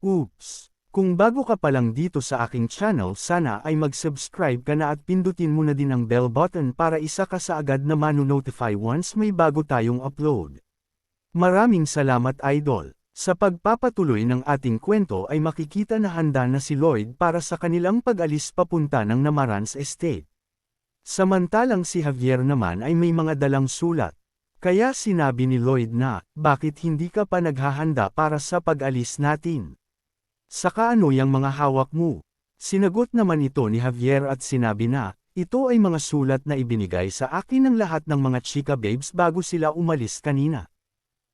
Oops! Kung bago ka pa lang dito sa aking channel, sana ay mag-subscribe ka na at pindutin mo na din ang bell button para isa ka sa agad na mano-notify once may bago tayong upload. Maraming salamat, idol! Sa pagpapatuloy ng ating kwento ay makikita na handa na si Lloyd para sa kanilang pag-alis papunta ng Namarans Estate. Samantalang si Javier naman ay may mga dalang sulat. Kaya sinabi ni Lloyd na, bakit hindi ka pa naghahanda para sa pag-alis natin? Saka ano yang mga hawak mo? Sinagot naman ito ni Javier at sinabi na, ito ay mga sulat na ibinigay sa akin ng lahat ng mga chika babes bago sila umalis kanina.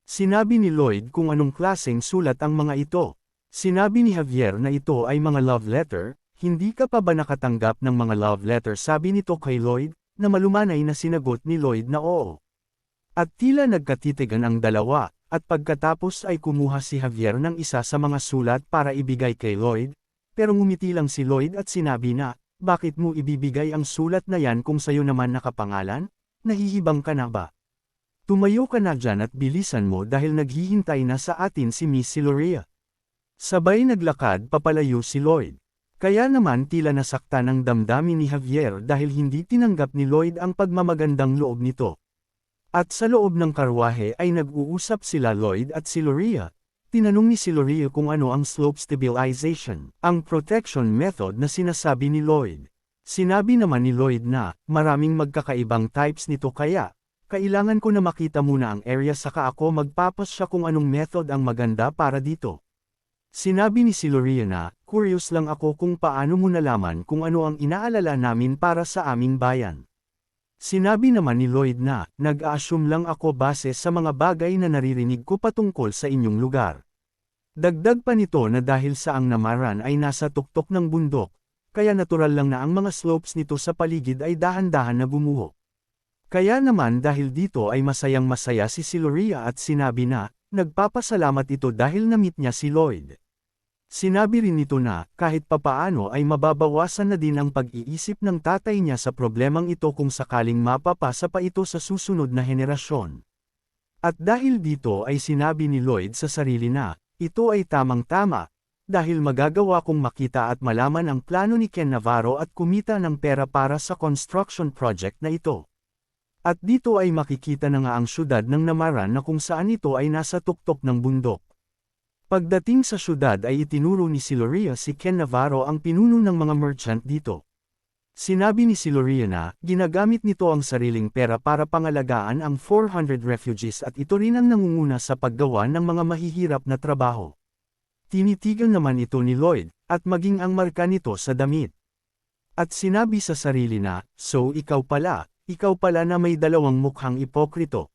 Sinabi ni Lloyd kung anong klaseng sulat ang mga ito. Sinabi ni Javier na ito ay mga love letter, hindi ka pa ba nakatanggap ng mga love letter, sabi nito kay Lloyd, na malumanay na sinagot ni Lloyd na oo. At tila nagkatitigan ang dalawa. At pagkatapos ay kumuha si Javier ng isa sa mga sulat para ibigay kay Lloyd, pero ngumiti lang si Lloyd at sinabi na, bakit mo ibibigay ang sulat na yan kung sayo naman nakapangalan? Nahihibang ka na ba? Tumayo ka na dyan at bilisan mo dahil naghihintay na sa atin si Miss Siloria. Sabay naglakad papalayo si Lloyd. Kaya naman tila nasakta ng damdamin ni Javier dahil hindi tinanggap ni Lloyd ang pagmamagandang loob nito. At sa loob ng karwahe ay nag-uusap sila Lloyd at Siloria. Tinanong ni Siloria kung ano ang slope stabilization, ang protection method na sinasabi ni Lloyd. Sinabi naman ni Lloyd na, maraming magkakaibang types nito kaya, kailangan ko na makita muna ang area saka ako magpapasya kung anong method ang maganda para dito. Sinabi ni Siloria na, curious lang ako kung paano mo nalaman kung ano ang inaalala namin para sa aming bayan. Sinabi naman ni Lloyd na, nag-a-assume lang ako base sa mga bagay na naririnig ko patungkol sa inyong lugar. Dagdag pa nito na dahil sa ang Namaran ay nasa tuktok ng bundok, kaya natural lang na ang mga slopes nito sa paligid ay dahan-dahan na gumuho. Kaya naman dahil dito ay masayang-masaya si Siloria at sinabi na, nagpapasalamat ito dahil na-meet niya si Lloyd. Sinabi rin nito na, kahit papaano ay mababawasan na din ang pag-iisip ng tatay niya sa problemang ito kung sakaling mapapasa pa ito sa susunod na henerasyon. At dahil dito ay sinabi ni Lloyd sa sarili na, ito ay tamang-tama, dahil magagawa kong makita at malaman ang plano ni Ken Navarro at kumita ng pera para sa construction project na ito. At dito ay makikita na nga ang syudad ng Namaran na kung saan ito ay nasa tuktok ng bundok. Pagdating sa syudad ay itinuro ni Siloria si Ken Navarro ang pinuno ng mga merchant dito. Sinabi ni Siloria na, ginagamit nito ang sariling pera para pangalagaan ang 400 refugees at ito rin ang nangunguna sa paggawa ng mga mahihirap na trabaho. Tinitigan naman ito ni Lloyd, at maging ang marka nito sa damit. At sinabi sa sarili na, so ikaw pala na may dalawang mukhang ipokrito.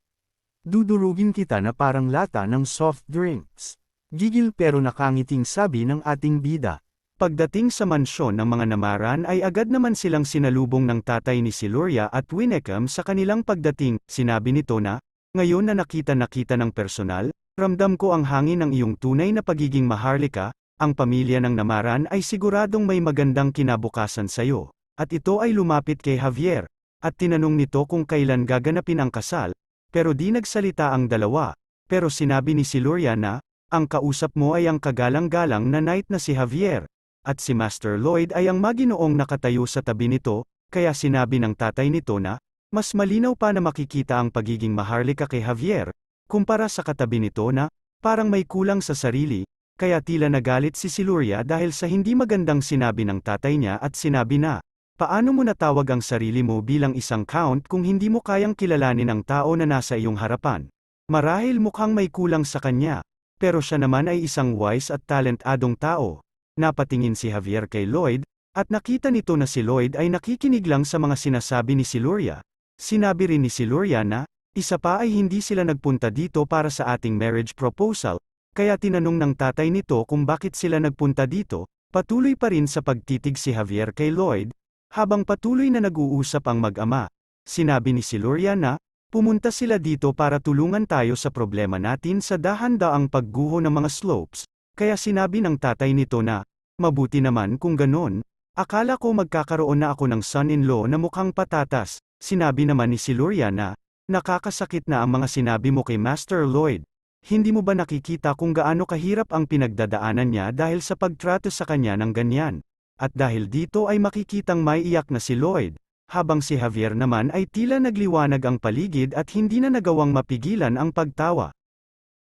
Dudurugin kita na parang lata ng soft drinks. Gigil pero nakangiting sabi ng ating bida. Pagdating sa mansyon ng mga Namaran ay agad naman silang sinalubong ng tatay ni Siloria at Winecam sa kanilang pagdating. Sinabi nito na, ngayon na nakita ng personal, ramdam ko ang hangin ng iyong tunay na pagiging maharlika, ang pamilya ng Namaran ay siguradong may magandang kinabukasan sayo. At ito ay lumapit kay Javier, at tinanong nito kung kailan gaganapin ang kasal, pero di nagsalita ang dalawa. Pero sinabi ni Siloria na, ang kausap mo ay ang kagalang-galang na knight na si Javier, at si Master Lloyd ay ang maginoong nakatayo sa tabi nito, kaya sinabi ng tatay nito na, mas malinaw pa na makikita ang pagiging maharlika kay Javier, kumpara sa katabi nito na, parang may kulang sa sarili, kaya tila nagalit si Siloria dahil sa hindi magandang sinabi ng tatay niya at sinabi na, paano mo natawag ang sarili mo bilang isang count kung hindi mo kayang kilalanin ang tao na nasa iyong harapan? Marahil mukhang may kulang sa kanya. Pero siya naman ay isang wise at talentadong tao. Napatingin si Javier kay Lloyd, at nakita nito na si Lloyd ay nakikinig lang sa mga sinasabi ni Siloria. Sinabi rin ni Siloria na, isa pa ay hindi sila nagpunta dito para sa ating marriage proposal, kaya tinanong ng tatay nito kung bakit sila nagpunta dito. Patuloy pa rin sa pagtitig si Javier kay Lloyd, habang patuloy na nag-uusap ang mag-ama. Sinabi ni Siloria na, pumunta sila dito para tulungan tayo sa problema natin sa dahan-daang pagguho ng mga slopes, kaya sinabi ng tatay nito na, mabuti naman kung ganon, akala ko magkakaroon na ako ng son-in-law na mukhang patatas. Sinabi naman ni Siloria na, nakakasakit na ang mga sinabi mo kay Master Lloyd. Hindi mo ba nakikita kung gaano kahirap ang pinagdadaanan niya dahil sa pagtrato sa kanya ng ganyan? At dahil dito ay makikitang may iyak na si Lloyd, habang si Javier naman ay tila nagliwanag ang paligid at hindi na nagawang mapigilan ang pagtawa.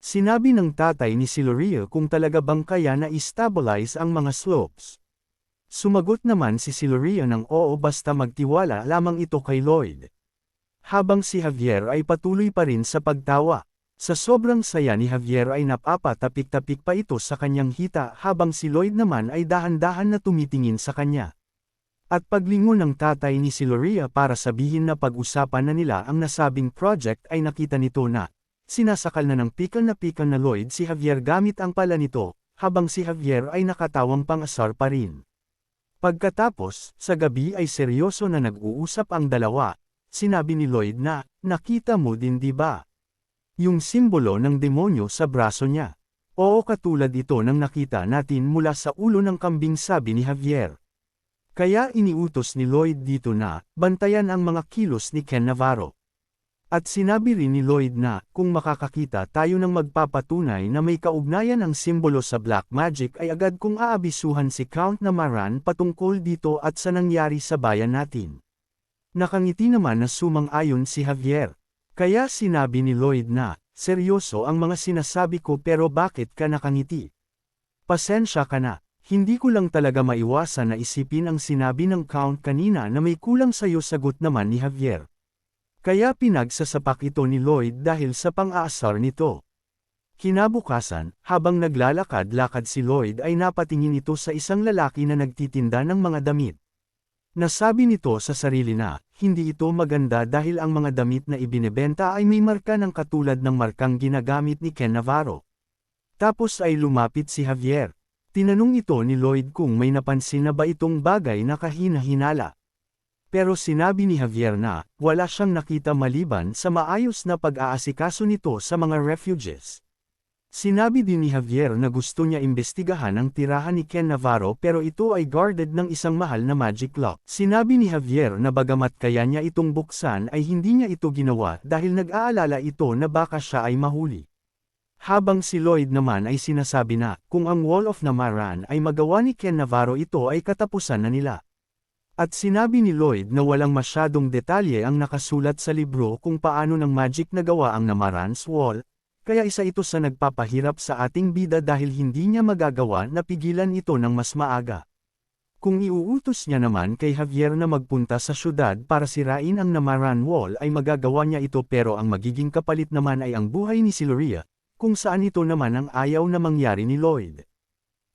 Sinabi ng tatay ni Silorio kung talaga bang kaya na i-stabilize ang mga slopes. Sumagot naman si Silorio ng oo basta magtiwala lamang ito kay Lloyd. Habang si Javier ay patuloy pa rin sa pagtawa. Sa sobrang saya ni Javier ay napapatapik-tapik pa ito sa kanyang hita habang si Lloyd naman ay dahan-dahan na tumitingin sa kanya. At paglingon ng tatay ni Silorio para sabihin na pag-usapan na nila ang nasabing project ay nakita nito na sinasakal na ng pikal na Lloyd si Javier gamit ang pala nito, habang si Javier ay nakatawang pang-asar pa rin. Pagkatapos, sa gabi ay seryoso na nag-uusap ang dalawa. Sinabi ni Lloyd na, nakita mo din di ba? Yung simbolo ng demonyo sa braso niya. Oo katulad ito ng nakita natin mula sa ulo ng kambing sabi ni Javier. Kaya iniutos ni Lloyd dito na, bantayan ang mga kilos ni Ken Navarro. At sinabi rin ni Lloyd na, kung makakakita tayo ng magpapatunay na may kaugnayan ang simbolo sa black magic ay agad kong aabisuhan si Count Namaran patungkol dito at sa nangyari sa bayan natin. Nakangiti naman na sumang-ayon si Javier. Kaya sinabi ni Lloyd na, seryoso ang mga sinasabi ko pero bakit ka nakangiti? Pasensya ka na, hindi ko lang talaga maiwasan na isipin ang sinabi ng Count kanina na may kulang sa'yo sagot naman ni Javier. Kaya pinagsasapak ito ni Lloyd dahil sa pang-aasar nito. Kinabukasan, habang naglalakad-lakad si Lloyd ay napatingin ito sa isang lalaki na nagtitinda ng mga damit. Nasabi nito sa sarili na, hindi ito maganda dahil ang mga damit na ibinebenta ay may marka ng katulad ng markang ginagamit ni Ken Navarro. Tapos ay lumapit si Javier. Tinanong ito ni Lloyd kung may napansin na ba itong bagay na kahina-hinala. Pero sinabi ni Javier na, wala siyang nakita maliban sa maayos na pag-aasikaso nito sa mga refugees. Sinabi din ni Javier na gusto niya imbestigahan ang tirahan ni Ken Navarro pero ito ay guarded ng isang mahal na magic lock. Sinabi ni Javier na bagamat kaya niya itong buksan ay hindi niya ito ginawa dahil nag-aalala ito na baka siya ay mahuli. Habang si Lloyd naman ay sinasabi na, kung ang Wall of Namaran ay magawa ni Ken Navarro ito ay katapusan na nila. At sinabi ni Lloyd na walang masyadong detalye ang nakasulat sa libro kung paano ng magic nagawa ang Namaran's Wall. Kaya isa ito sa nagpapahirap sa ating bida dahil hindi niya magagawa na pigilan ito ng mas maaga. Kung iuutos niya naman kay Javier na magpunta sa syudad para sirain ang Namaran Wall ay magagawa niya ito pero ang magiging kapalit naman ay ang buhay ni Silorio, kung saan ito naman ang ayaw na mangyari ni Lloyd.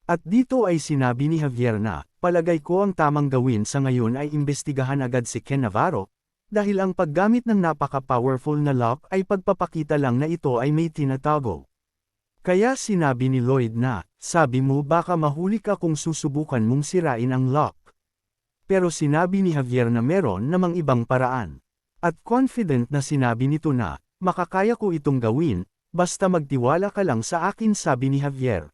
At dito ay sinabi ni Javier na, palagay ko ang tamang gawin sa ngayon ay imbestigahan agad si Ken Navarro, dahil ang paggamit ng napaka-powerful na lock ay pagpapakita lang na ito ay may tinatago. Kaya sinabi ni Lloyd na, sabi mo baka mahuli ka kung susubukan mong sirain ang lock. Pero sinabi ni Javier na meron namang ibang paraan. At confident na sinabi nito na, makakaya ko itong gawin, basta magtiwala ka lang sa akin sabi ni Javier.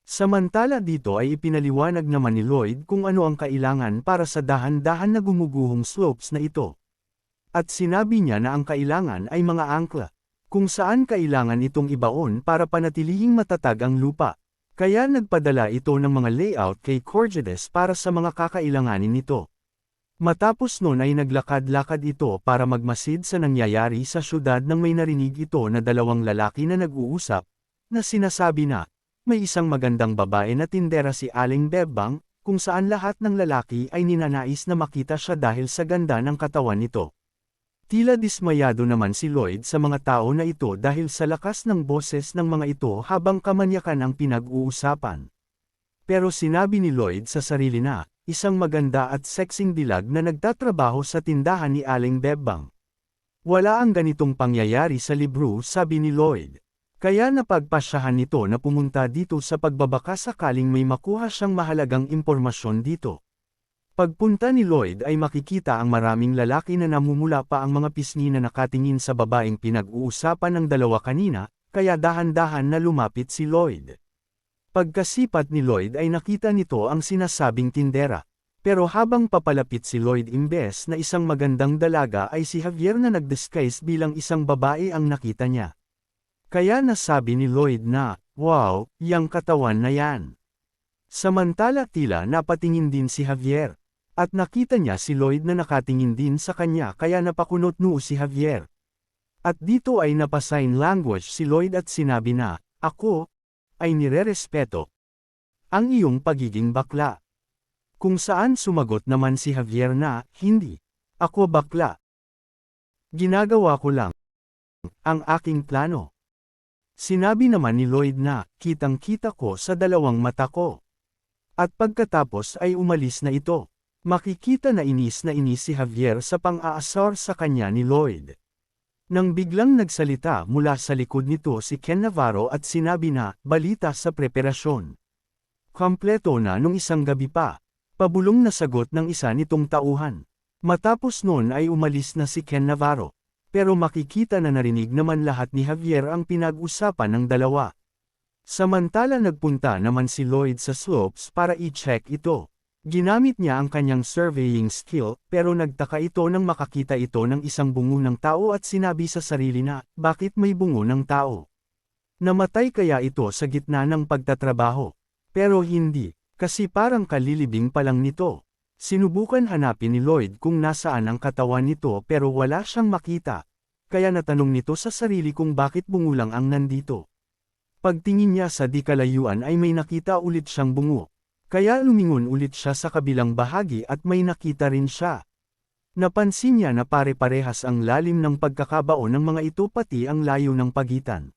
Samantala dito ay ipinaliwanag naman ni Lloyd kung ano ang kailangan para sa dahan-dahan na gumuguhong slopes na ito. At sinabi niya na ang kailangan ay mga angkla, kung saan kailangan itong ibaon para panatilihing matatag ang lupa. Kaya nagpadala ito ng mga layout kay Corgedes para sa mga kakailanganin nito. Matapos nun ay naglakad-lakad ito para magmasid sa nangyayari sa syudad nang may narinig ito na dalawang lalaki na nag-uusap, na sinasabi na, may isang magandang babae na tindera si Aling Bebang, kung saan lahat ng lalaki ay ninanais na makita siya dahil sa ganda ng katawan nito. Tila dismayado naman si Lloyd sa mga tao na ito dahil sa lakas ng boses ng mga ito habang kamanyakan ang pinag-uusapan. Pero sinabi ni Lloyd sa sarili na, isang maganda at sexing dilag na nagtatrabaho sa tindahan ni Aling Bebang. Wala ang ganitong pangyayari sa libro sabi ni Lloyd. Kaya napagpasyahan nito na pumunta dito sa pagbabaka sakaling may makuha siyang mahalagang impormasyon dito. Pagpunta ni Lloyd ay makikita ang maraming lalaki na namumula pa ang mga pisngi na nakatingin sa babaeng pinag-uusapan ng dalawa kanina, kaya dahan-dahan na lumapit si Lloyd. Pagkasipat ni Lloyd ay nakita nito ang sinasabing tindera. Pero habang papalapit si Lloyd imbes na isang magandang dalaga ay si Javier na nag-disguise bilang isang babae ang nakita niya. Kaya nasabi ni Lloyd na, wow, yang katawan na yan. Samantala tila napatingin din si Javier. At nakita niya si Lloyd na nakatingin din sa kanya kaya napakunot noo si Javier. At dito ay napasign language si Lloyd at sinabi na, ako, ay nirerespeto ang iyong pagiging bakla. Kung saan sumagot naman si Javier na, hindi, ako bakla. Ginagawa ko lang ang aking plano. Sinabi naman ni Lloyd na, kitang-kita ko sa dalawang mata ko. At pagkatapos ay umalis na ito. Makikita na inis si Javier sa pang-aasar sa kanya ni Lloyd. Nang biglang nagsalita mula sa likod nito si Ken Navarro at sinabi na, balita sa preparasyon. Kompleto na nung isang gabi pa. Pabulong na sagot ng isa nitong tauhan. Matapos noon ay umalis na si Ken Navarro. Pero makikita na narinig naman lahat ni Javier ang pinag-usapan ng dalawa. Samantala nagpunta naman si Lloyd sa slopes para i-check ito. Ginamit niya ang kanyang surveying skill pero nagtaka ito nang makakita ito ng isang bungo ng tao at sinabi sa sarili na, bakit may bungo ng tao? Namatay kaya ito sa gitna ng pagtatrabaho? Pero hindi, kasi parang kalilibing pa lang nito. Sinubukan hanapin ni Lloyd kung nasaan ang katawan nito pero wala siyang makita. Kaya natanong nito sa sarili kung bakit bungo lang ang nandito. Pagtingin niya sa di kalayuan ay may nakita ulit siyang bungo. Kaya lumingon ulit siya sa kabilang bahagi at may nakita rin siya. Napansin niya na pare-parehas ang lalim ng pagkakabao ng mga ito pati ang layo ng pagitan.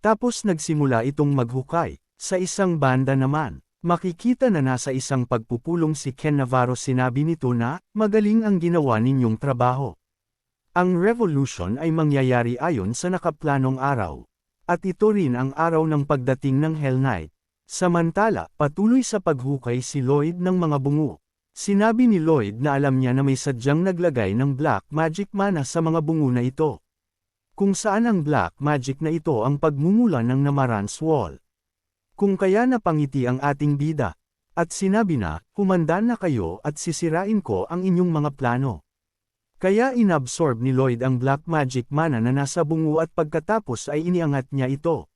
Tapos nagsimula itong maghukay. Sa isang banda naman, makikita na nasa isang pagpupulong si Ken Navarro. Sinabi nito na, magaling ang ginawa ninyong trabaho. Ang revolution ay mangyayari ayon sa nakaplanong araw. At ito rin ang araw ng pagdating ng Hell Knight. Samantala, patuloy sa paghukay si Lloyd ng mga bungo. Sinabi ni Lloyd na alam niya na may sadyang naglagay ng black magic mana sa mga bungo na ito. Kung saan ang black magic na ito ang pagmumula ng Namarans Wall. Kung kaya napangiti ang ating bida. At sinabi na, humanda na kayo at sisirain ko ang inyong mga plano. Kaya inabsorb ni Lloyd ang black magic mana na nasa bungo at pagkatapos ay iniangat niya ito.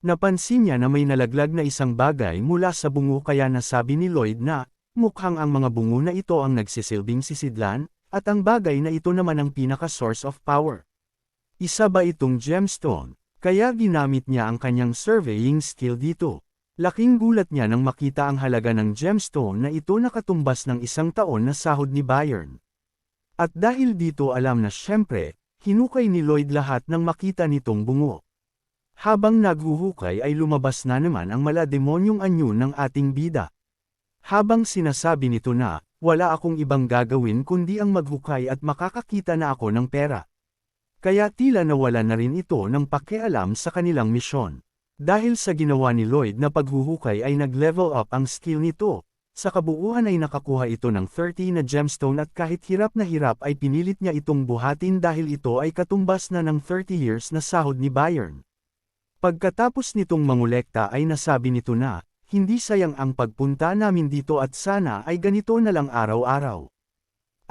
Napansin niya na may nalaglag na isang bagay mula sa bungo kaya nasabi ni Lloyd na, mukhang ang mga bungo na ito ang nagsisilbing sisidlan, at ang bagay na ito naman ang pinaka-source of power. Isa ba itong gemstone? Kaya ginamit niya ang kanyang surveying skill dito. Laking gulat niya nang makita ang halaga ng gemstone na ito nakatumbas ng 1 taon na sahod ni Bayern. At dahil dito alam na syempre, hinukay ni Lloyd lahat ng makita nitong bungo. Habang naghuhukay ay lumabas na naman ang malademonyong anyo ng ating bida. Habang sinasabi nito na, wala akong ibang gagawin kundi ang maghukay at makakakita na ako ng pera. Kaya tila nawala na rin ito ng pakialam sa kanilang misyon. Dahil sa ginawa ni Lloyd na paghuhukay ay nag-level up ang skill nito. Sa kabuuan ay nakakuha ito ng 30 na gemstone at kahit hirap na hirap ay pinilit niya itong buhatin dahil ito ay katumbas na ng 30 years na sahod ni Bayern. Pagkatapos nitong mangolekta ay nasabi nito na, hindi sayang ang pagpunta namin dito at sana ay ganito na lang araw-araw.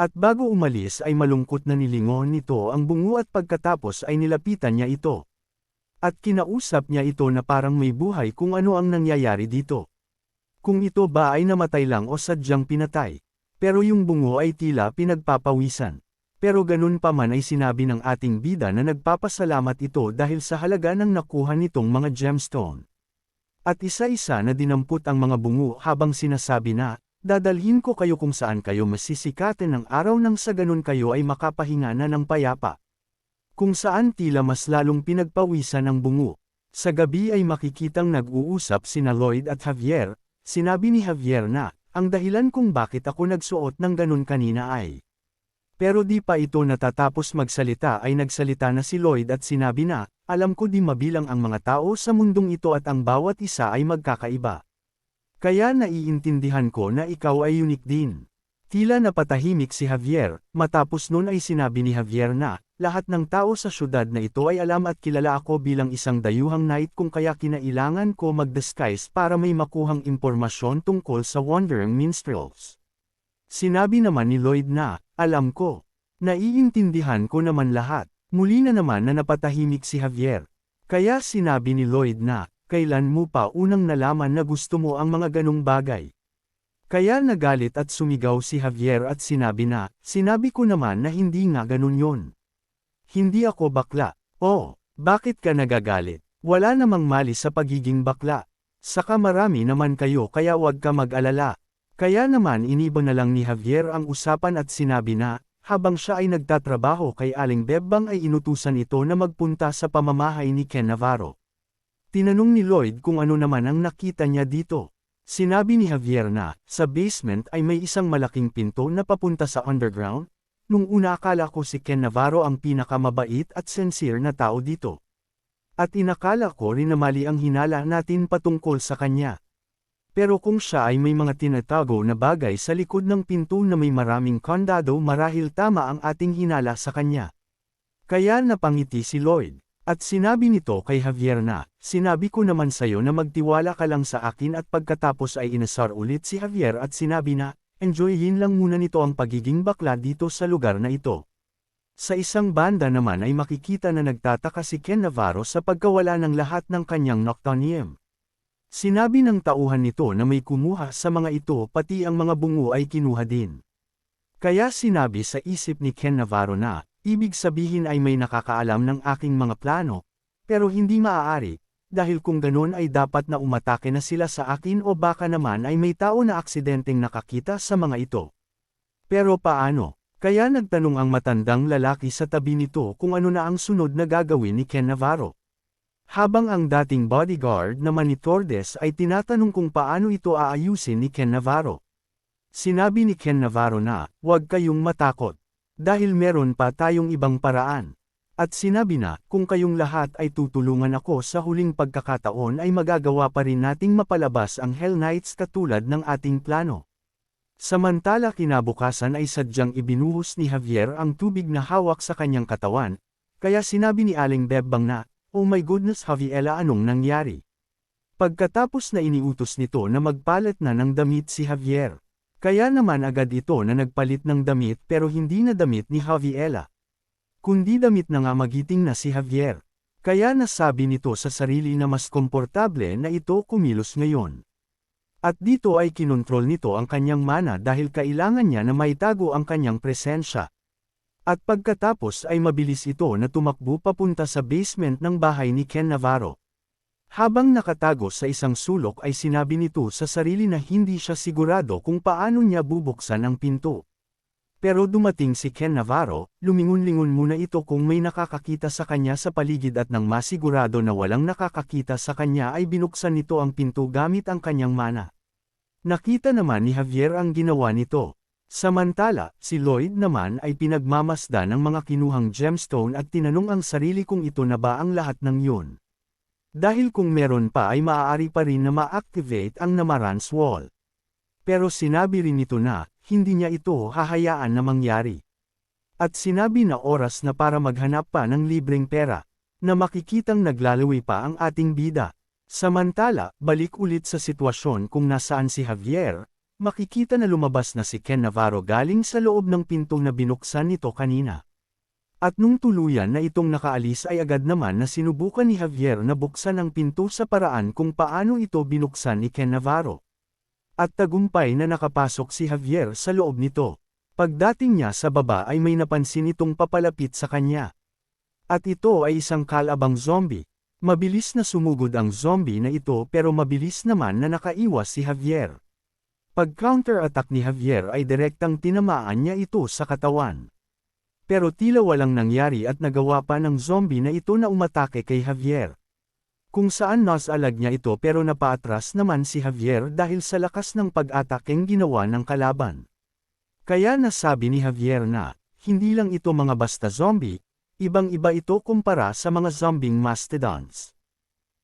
At bago umalis ay malungkot na nilingon nito ang bungo at pagkatapos ay nilapitan niya ito. At kinausap niya ito na parang may buhay kung ano ang nangyayari dito. Kung ito ba ay namatay lang o sadyang pinatay. Pero yung bungo ay tila pinagpapawisan. Pero ganun pa man ay sinabi ng ating bida na nagpapasalamat ito dahil sa halaga ng nakuha nitong mga gemstone. At isa-isa na dinampot ang mga bungo habang sinasabi na, dadalhin ko kayo kung saan kayo masisikatin ng araw nang sa ganun kayo ay makapahinga na ng payapa. Kung saan tila mas lalong pinagpawisan ang bungo. Sa gabi ay makikitang nag-uusap sina Lloyd at Javier. Sinabi ni Javier na, ang dahilan kung bakit ako nagsuot ng ganun kanina ay. Pero di pa ito natatapos magsalita ay nagsalita na si Lloyd at sinabi na, alam ko di mabilang ang mga tao sa mundong ito at ang bawat isa ay magkakaiba. Kaya naiintindihan ko na ikaw ay unique din. Tila napatahimik si Javier, matapos nun ay sinabi ni Javier na, lahat ng tao sa syudad na ito ay alam at kilala ako bilang isang dayuhang knight kung kaya kinailangan ko mag-disguise para may makuhang impormasyon tungkol sa Wandering Minstrels. Sinabi naman ni Lloyd na, alam ko. Naiintindihan ko naman lahat. Muli na naman na napatahimik si Javier. Kaya sinabi ni Lloyd na, kailan mo pa unang nalaman na gusto mo ang mga ganong bagay? Kaya nagalit at sumigaw si Javier at sinabi na, sinabi ko naman na hindi nga ganun yon. Hindi ako bakla. Oh, bakit ka nagagalit? Wala namang mali sa pagiging bakla. Saka marami naman kayo kaya wag ka mag-alala. Kaya naman iniba na lang ni Javier ang usapan at sinabi na, habang siya ay nagtatrabaho kay Aling Bebbang ay inutusan ito na magpunta sa pamamahay ni Ken Navarro. Tinanong ni Lloyd kung ano naman ang nakita niya dito. Sinabi ni Javier na, sa basement ay may isang malaking pinto na papunta sa underground. Nung una akala ko si Ken Navarro ang pinakamabait at sincere na tao dito. At inakala ko rin na mali ang hinala natin patungkol sa kanya. Pero kung siya ay may mga tinatago na bagay sa likod ng pinto na may maraming kandado marahil tama ang ating hinala sa kanya. Kaya napangiti si Lloyd. At sinabi nito kay Javier na, sinabi ko naman sayo na magtiwala ka lang sa akin at pagkatapos ay inasar ulit si Javier at sinabi na, enjoyin lang muna nito ang pagiging bakla dito sa lugar na ito. Sa isang banda naman ay makikita na nagtataka si Ken Navarro sa pagkawala ng lahat ng kanyang noctonium. Sinabi ng tauhan nito na may kumuha sa mga ito pati ang mga bungo ay kinuha din. Kaya sinabi sa isip ni Ken Navarro na, ibig sabihin ay may nakakaalam ng aking mga plano, pero hindi maaari, dahil kung ganon ay dapat na umatake na sila sa akin o baka naman ay may tao na aksidenteng nakakita sa mga ito. Pero paano? Kaya nagtanong ang matandang lalaki sa tabi nito kung ano na ang sunod na gagawin ni Ken Navarro. Habang ang dating bodyguard naman ni Tordes ay tinatanong kung paano ito aayusin ni Ken Navarro. Sinabi ni Ken Navarro na, huwag kayong matakot. Dahil meron pa tayong ibang paraan. At sinabi na, kung kayong lahat ay tutulungan ako sa huling pagkakataon ay magagawa pa rin nating mapalabas ang Hell Knights katulad ng ating plano. Samantala kinabukasan ay sadyang ibinuhos ni Javier ang tubig na hawak sa kanyang katawan, kaya sinabi ni Aling Bebbang na, oh my goodness Javiela anong nangyari? Pagkatapos na iniutos nito na magpalit na ng damit si Javier. Kaya naman agad ito na nagpalit ng damit pero hindi na damit ni Javiela. Kundi damit na nga magiting na si Javier. Kaya nasabi nito sa sarili na mas komportable na ito kumilos ngayon. At dito ay kinontrol nito ang kanyang mana dahil kailangan niya na maitago ang kanyang presensya. At pagkatapos ay mabilis ito na tumakbo papunta sa basement ng bahay ni Ken Navarro. Habang nakatago sa isang sulok ay sinabi nito sa sarili na hindi siya sigurado kung paano niya bubuksan ang pinto. Pero dumating si Ken Navarro, lumingon-lingon muna ito kung may nakakakita sa kanya sa paligid at nang masigurado na walang nakakakita sa kanya ay binuksan nito ang pinto gamit ang kanyang mana. Nakita naman ni Javier ang ginawa nito. Samantala, si Lloyd naman ay pinagmamasdan ng mga kinuhang gemstone at tinanong ang sarili kung ito na ba ang lahat ng yun. Dahil kung meron pa ay maaari pa rin na ma-activate ang Namarans Wall. Pero sinabi rin nito na, hindi niya ito hahayaan na mangyari. At sinabi na oras na para maghanap pa ng libreng pera, na makikitang naglalawi pa ang ating bida. Samantala, balik ulit sa sitwasyon kung nasaan si Javier, makikita na lumabas na si Ken Navarro galing sa loob ng pintong na binuksan nito kanina. At nung tuluyan na itong nakaalis ay agad naman na sinubukan ni Javier na buksan ang pinto sa paraan kung paano ito binuksan ni Ken Navarro. At tagumpay na nakapasok si Javier sa loob nito. Pagdating niya sa baba ay may napansin itong papalapit sa kanya. At ito ay isang kalabang zombie. Mabilis na sumugod ang zombie na ito pero mabilis naman na nakaiwas si Javier. Pag-counter-attack ni Javier ay direktang tinamaan niya ito sa katawan. Pero tila walang nangyari at nagawa pa ng zombie na ito na umatake kay Javier. Kung saan nasalag niya ito pero napaatras naman si Javier dahil sa lakas ng pag-atakeng ginawa ng kalaban. Kaya nasabi ni Javier na, hindi lang ito mga basta zombie, ibang-iba ito kumpara sa mga zombing mastodons.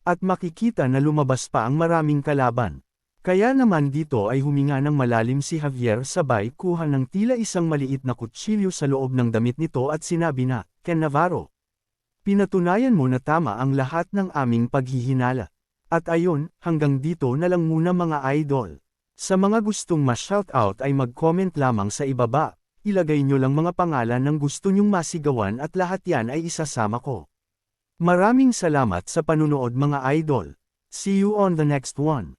At makikita na lumabas pa ang maraming kalaban. Kaya naman dito ay huminga ng malalim si Javier sabay kuha ng tila isang maliit na kutsilyo sa loob ng damit nito at sinabi na, Ken Navarro, pinatunayan mo na tama ang lahat ng aming paghihinala. At ayon, hanggang dito na lang muna mga idol. Sa mga gustong ma-shoutout ay mag-comment lamang sa ibaba, ilagay nyo lang mga pangalan ng gusto nyong masigawan at lahat yan ay isasama ko. Maraming salamat sa panunood mga idol. See you on the next one.